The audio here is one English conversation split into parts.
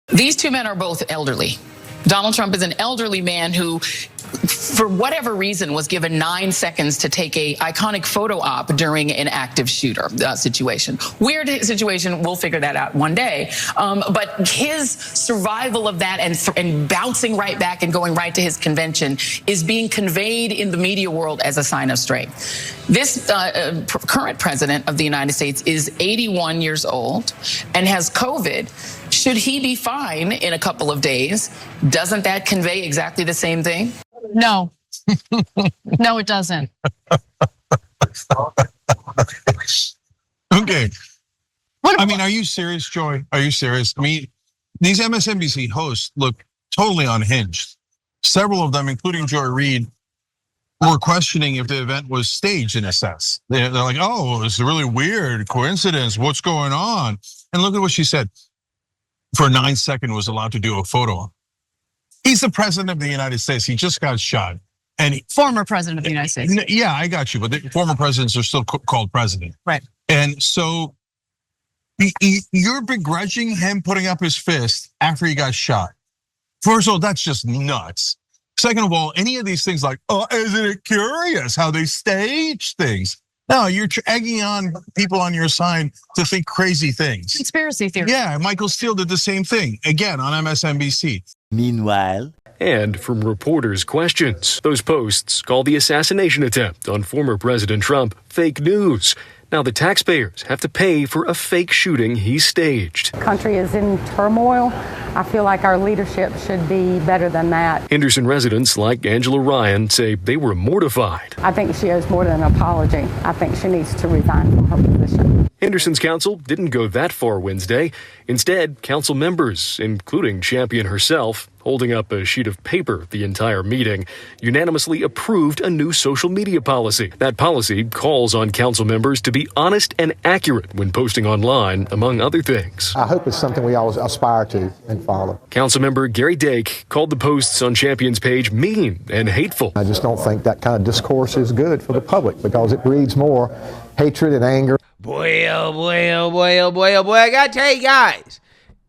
These two men are both elderly. Donald Trump is an elderly man who, for whatever reason, was given 9 seconds to take a iconic photo op during an active shooter situation. Weird situation. We'll figure that out one day. But his survival of that and bouncing right back and going right to his convention is being conveyed in the media world as a sign of strength. This current president of the United States is 81 years old and has COVID. Should he be fine in a couple of days? Doesn't that convey exactly the same thing? No. No, it doesn't. Okay. I mean, are you serious, Joy? Are you serious? I mean, these MSNBC hosts look totally unhinged. Several of them, including Joy Reid, were questioning if the event was staged in a sense. They're like, oh, it's a really weird coincidence. What's going on? And look at what she said. For 9 seconds was allowed to do a photo. He's the president of the United States. He just got shot. And former president of the United States. Yeah, I got you. But the former presidents are still called president. Right. And so you're begrudging him putting up his fist after he got shot. First of all, that's just nuts. Second of all, any of these things like, oh, isn't it curious how they stage things? No, you're egging on people on your side to think crazy things. Conspiracy theory. Yeah, Michael Steele did the same thing, again, on MSNBC. Meanwhile. And from reporters' questions, those posts call the assassination attempt on former President Trump fake news. Now the taxpayers have to pay for a fake shooting he staged. The country is in turmoil. I feel like our leadership should be better than that. Henderson residents like Angela Ryan say they were mortified. I think she owes more than an apology. I think she needs to resign from her position. Henderson's council didn't go that far Wednesday. Instead, council members, including Champion herself, holding up a sheet of paper the entire meeting, unanimously approved a new social media policy. That policy calls on council members to be honest and accurate when posting online, among other things. I hope it's something we all aspire to and follow. Councilmember Gary Dake called the posts on Champion's page mean and hateful. I just don't think that kind of discourse is good for the public because it breeds more hatred and anger. Boy, oh boy, oh boy, oh boy, oh boy. I gotta tell you guys,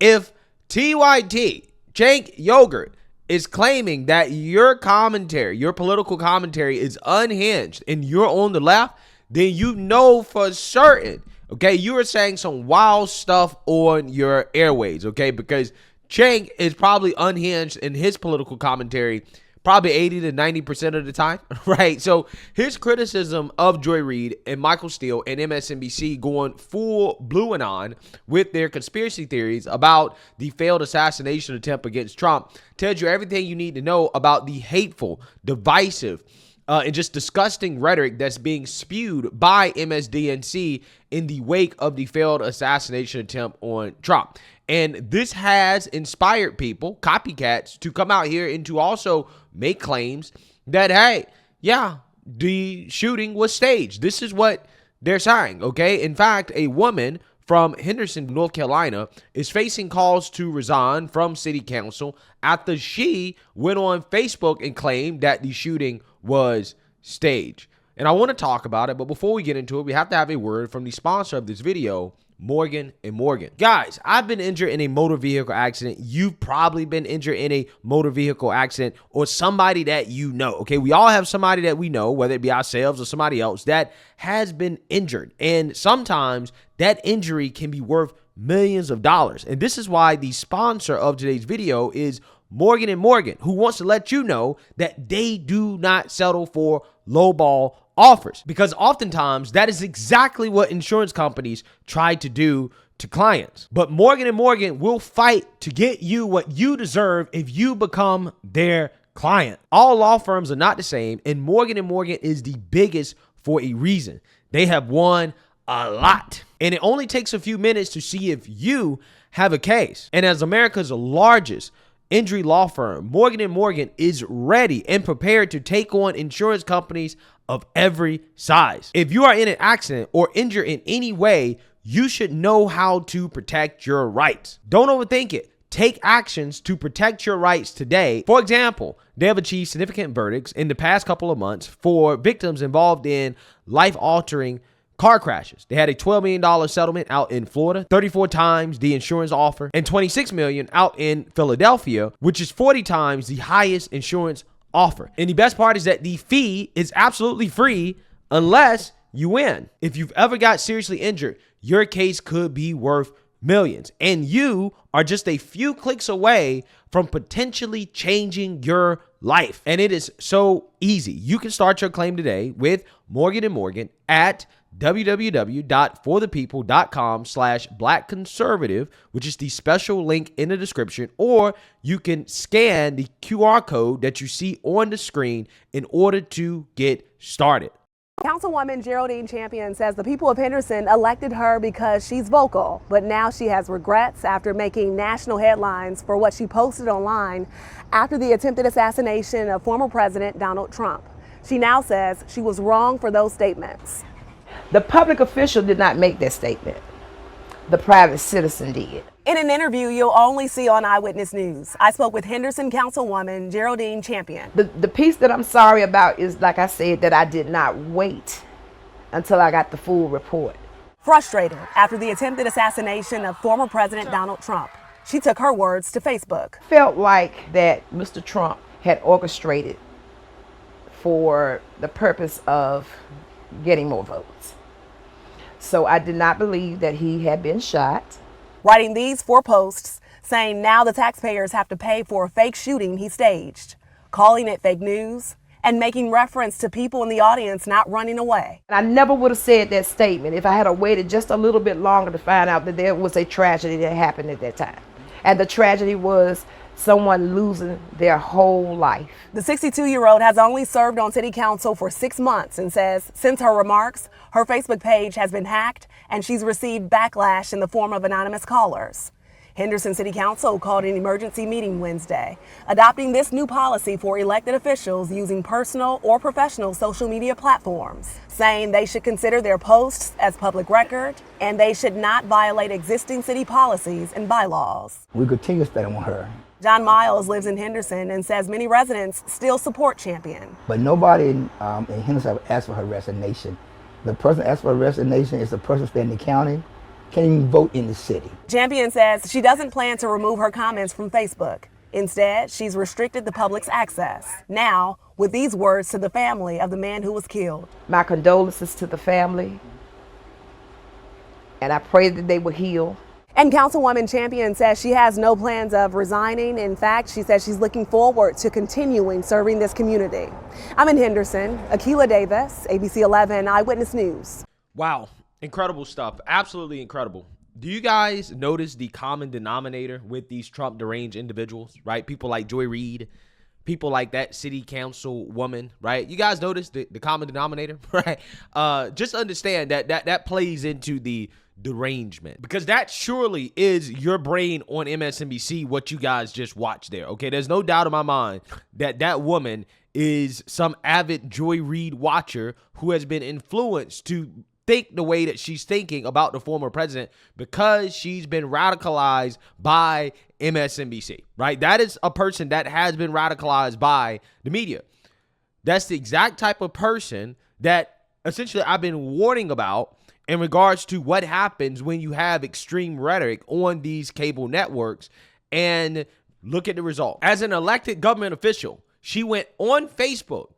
if TYT, Cenk Yogurt, is claiming that your commentary, your political commentary is unhinged and you're on the left, then you know for certain, okay, you are saying some wild stuff on your airways, okay, because Cenk is probably unhinged in his political commentary probably 80 to 90% of the time, right? So his criticism of Joy Reid and Michael Steele and MSNBC going full blue and on with their conspiracy theories about the failed assassination attempt against Trump tells you everything you need to know about the hateful, divisive, and just disgusting rhetoric that's being spewed by MSDNC in the wake of the failed assassination attempt on Trump. And this has inspired people, copycats, to come out here and to also make claims that, hey, yeah, the shooting was staged. This is what they're saying, okay? In fact, a woman from Henderson, North Carolina, is facing calls to resign from city council after she went on Facebook and claimed that the shooting was staged. And I want to talk about it, but before we get into it, we have to have a word from the sponsor of this video, Morgan & Morgan. Guys, I've been injured in a motor vehicle accident. You've probably been injured in a motor vehicle accident or somebody that you know, okay? We all have somebody that we know, whether it be ourselves or somebody else, that has been injured. And sometimes that injury can be worth millions of dollars. And this is why the sponsor of today's video is Morgan & Morgan, who wants to let you know that they do not settle for lowball offers, because oftentimes that is exactly what insurance companies try to do to clients. But Morgan & Morgan will fight to get you what you deserve if you become their client. All law firms are not the same, and Morgan & Morgan is the biggest for a reason. They have won a lot, and it only takes a few minutes to see if you have a case. And as America's largest injury law firm, Morgan & Morgan is ready and prepared to take on insurance companies of every size. If you are in an accident or injured in any way, you should know how to protect your rights. Don't overthink it. Take actions to protect your rights today. For example, they have achieved significant verdicts in the past couple of months for victims involved in life-altering car crashes. They had a $12 million settlement out in Florida, 34 times the insurance offer, and $26 million out in Philadelphia, which is 40 times the highest insurance offer. And the best part is that the fee is absolutely free unless you win. If you've ever got seriously injured, your case could be worth millions. And you are just a few clicks away from potentially changing your life. And it is so easy. You can start your claim today with Morgan & Morgan at www.forthepeople.com/blackconservative, which is the special link in the description, or you can scan the QR code that you see on the screen in order to get started. Councilwoman Geraldine Champion says the people of Henderson elected her because she's vocal, but now she has regrets after making national headlines for what she posted online after the attempted assassination of former President Donald Trump. She now says she was wrong for those statements. The public official did not make that statement. The private citizen did. In an interview you'll only see on Eyewitness News, I spoke with Henderson Councilwoman Geraldine Champion. The piece that I'm sorry about is, like I said, that I did not wait until I got the full report. Frustrated after the attempted assassination of former President Donald Trump, she took her words to Facebook. Felt like that Mr. Trump had orchestrated for the purpose of getting more votes. So I did not believe that he had been shot. Writing these 4 posts saying now the taxpayers have to pay for a fake shooting he staged, calling it fake news, and making reference to people in the audience not running away. I never would have said that statement if I had waited just a little bit longer to find out that there was a tragedy that happened at that time. And the tragedy was someone losing their whole life. The 62-year-old has only served on city council for 6 months and says since her remarks, her Facebook page has been hacked and she's received backlash in the form of anonymous callers. Henderson City Council called an emergency meeting Wednesday, adopting this new policy for elected officials using personal or professional social media platforms, saying they should consider their posts as public record and they should not violate existing city policies and bylaws. We continue studying on her. John Miles lives in Henderson and says many residents still support Champion. But nobody in Henderson asked for her resignation. The person asked for her resignation is the person staying in the county, can't even vote in the city. Champion says she doesn't plan to remove her comments from Facebook. Instead, she's restricted the public's access. Now, with these words to the family of the man who was killed. My condolences to the family, and I pray that they will heal. And Councilwoman Champion says she has no plans of resigning. In fact, she says she's looking forward to continuing serving this community. I'm in Henderson. Akila Davis, ABC 11 Eyewitness News. Wow. Incredible stuff. Absolutely incredible. Do you guys notice the common denominator with these Trump deranged individuals, right? People like Joy Reid, people like that city council woman, right? You guys notice the common denominator, right? Just understand that plays into the derangement, because that surely is your brain on MSNBC, what you guys just watched there, okay? There's no doubt in my mind that that woman is some avid Joy Reid watcher who has been influenced to think the way that she's thinking about the former president because she's been radicalized by MSNBC, right? That is a person that has been radicalized by the media. That's the exact type of person that essentially I've been warning about in regards to what happens when you have extreme rhetoric on these cable networks. And look at the result. As an elected government official, she went on Facebook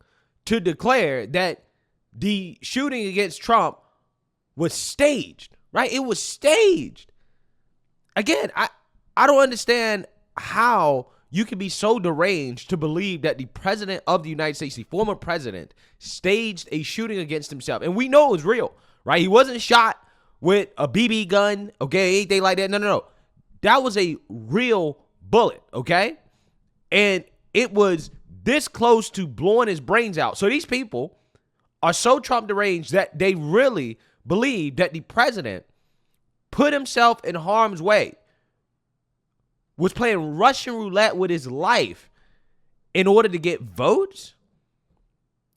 to declare that the shooting against Trump was staged, right? It was staged. Again, I don't understand how you can be so deranged to believe that the president of the United States, the former president, staged a shooting against himself. And we know it was real, right? He wasn't shot with a BB gun, okay, anything like that. No. That was a real bullet, okay? And it was this close to blowing his brains out. So these people are so Trump deranged that they really believe that the president put himself in harm's way, was playing Russian roulette with his life in order to get votes.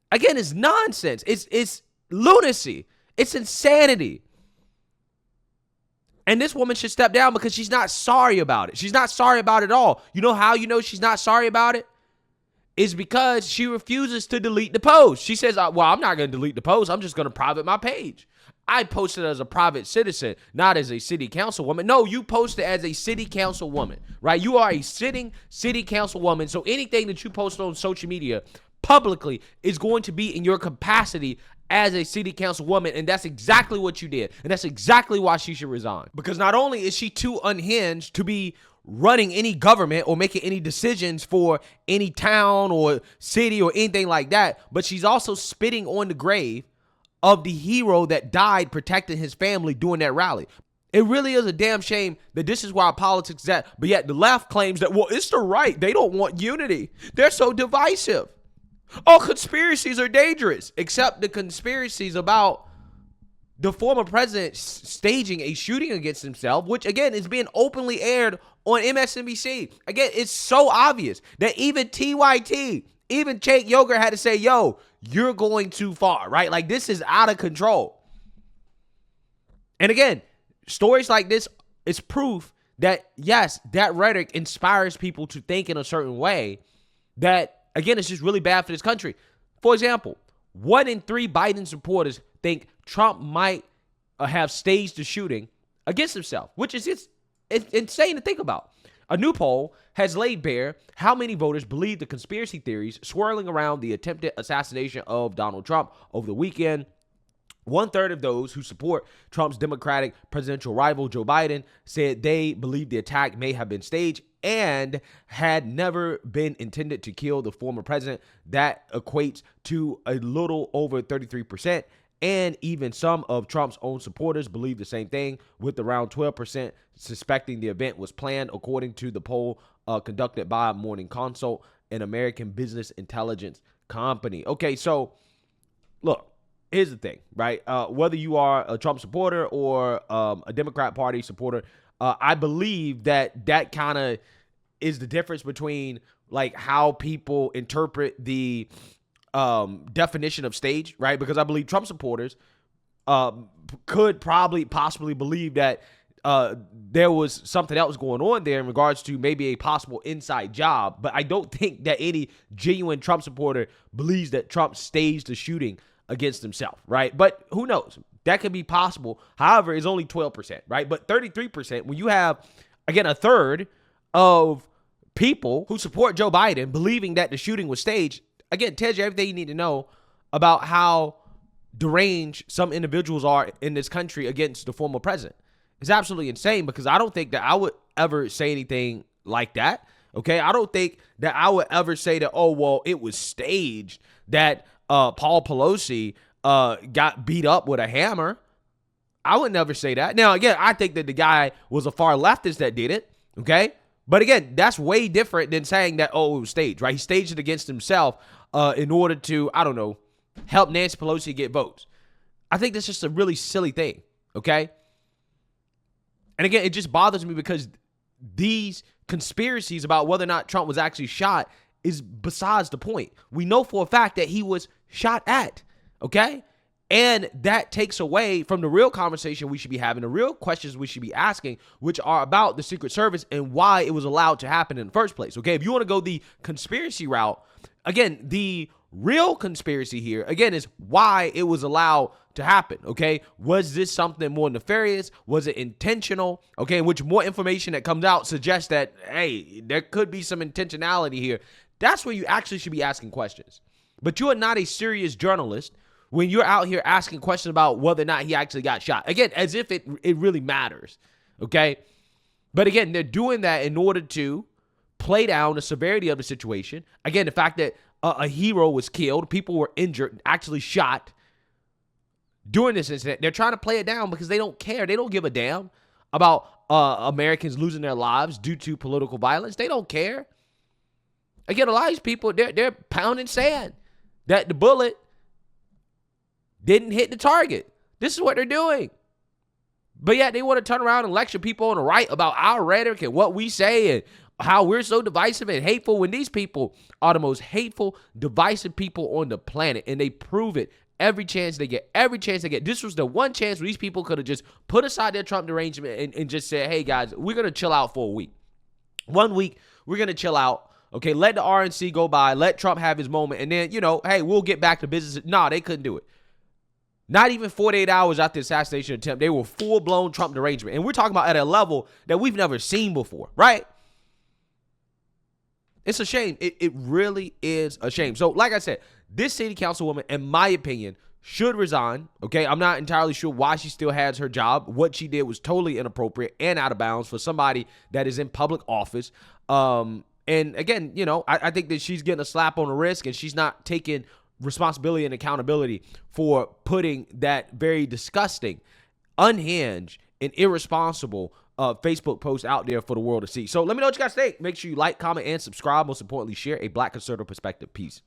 Again, it's nonsense. It's lunacy. It's insanity. And this woman should step down because she's not sorry about it. She's not sorry about it at all. You know how you know she's not sorry about it? Is because she refuses to delete the post. She says, well, I'm not going to delete the post. I'm just going to private my page. I posted as a private citizen, not as a city councilwoman. No, you posted as a city councilwoman, right? You are a sitting city councilwoman. So anything that you post on social media publicly is going to be in your capacity as a city councilwoman, and that's exactly what you did. And that's exactly why she should resign. Because not only is she too unhinged to be running any government or making any decisions for any town or city or anything like that, but she's also spitting on the grave of the hero that died protecting his family during that rally. It really is a damn shame that this is why politics is at, but yet the left claims that, well, it's the right. They don't want unity. They're so divisive. Oh, conspiracies are dangerous, except the conspiracies about the former president staging a shooting against himself, which again is being openly aired on MSNBC. Again, it's so obvious that even TYT, even Jake Yoger had to say, yo, you're going too far, right? Like, this is out of control. And again, stories like this is proof that, yes, that rhetoric inspires people to think in a certain way that, again, it's just really bad for this country. For example, 1 in 3 Biden supporters think Trump might have staged the shooting against himself, which is just insane to think about. A new poll has laid bare how many voters believe the conspiracy theories swirling around the attempted assassination of Donald Trump over the weekend. 1/3 of those who support Trump's Democratic presidential rival, Joe Biden, said they believe the attack may have been staged and had never been intended to kill the former president. That equates to a little over 33%. And even some of Trump's own supporters believe the same thing, with around 12% suspecting the event was planned, according to the poll conducted by Morning Consult, an American business intelligence company. Okay, so look, here's the thing, right? Whether you are a Trump supporter or a Democrat Party supporter, I believe that kind of is the difference between like how people interpret the definition of stage, right? Because I believe Trump supporters could possibly believe that there was something else going on there in regards to maybe a possible inside job. But I don't think that any genuine Trump supporter believes that Trump staged the shooting against himself, right? But who knows? That could be possible. However, it's only 12%, right? But 33%, when you have, again, 1/3 of people who support Joe Biden believing that the shooting was staged, again, tells you everything you need to know about how deranged some individuals are in this country against the former president. It's absolutely insane, because I don't think that I would ever say anything like that, okay? I don't think that I would ever say that, oh, well, it was staged, that Paul Pelosi got beat up with a hammer. I would never say that. Now, again, I think that the guy was a far leftist that did it, okay? But again, that's way different than saying that, oh, it was staged, right? He staged it against himself in order to, I don't know, help Nancy Pelosi get votes. I think that's just a really silly thing, okay? And again, it just bothers me because these conspiracies about whether or not Trump was actually shot is besides the point. We know for a fact that he was shot at, okay? And that takes away from the real conversation we should be having, the real questions we should be asking, which are about the Secret Service and why it was allowed to happen in the first place, okay? If you want to go the conspiracy route, again, the real conspiracy here, again, is why it was allowed to happen, okay? Was this something more nefarious? Was it intentional? Okay, which more information that comes out suggests that, hey, there could be some intentionality here. That's where you actually should be asking questions. But you are not a serious journalist when you're out here asking questions about whether or not he actually got shot. Again, as if it really matters, okay? But again, they're doing that in order to play down the severity of the situation. Again, the fact that a hero was killed, people were injured, actually shot during this incident. They're trying to play it down because they don't care. They don't give a damn about Americans losing their lives due to political violence. They don't care. Again, a lot of these people, they're pounding sand that the bullet didn't hit the target. This is what they're doing. But yet they want to turn around and lecture people on the right about our rhetoric and what we say and how we're so divisive and hateful, when these people are the most hateful, divisive people on the planet, and they prove it every chance they get. Every chance they get. This was the one chance where these people could have just put aside their Trump derangement and just said, hey, guys, we're going to chill out for a week. 1 week, we're going to chill out. Okay, let the RNC go by. Let Trump have his moment. And then, hey, we'll get back to business. No, they couldn't do it. Not even 48 hours after the assassination attempt, they were full-blown Trump derangement. And we're talking about at a level that we've never seen before, right? It's a shame. It really is a shame. So, like I said, this city councilwoman, in my opinion, should resign. Okay, I'm not entirely sure why she still has her job. What she did was totally inappropriate and out of bounds for somebody that is in public office. And again, you know, I think that she's getting a slap on the wrist, and she's not taking responsibility and accountability for putting that very disgusting, unhinged, and irresponsible Facebook post out there for the world to see. So let me know what you guys think. Make sure you like, comment, and subscribe. Most importantly, share a Black conservative perspective. Peace.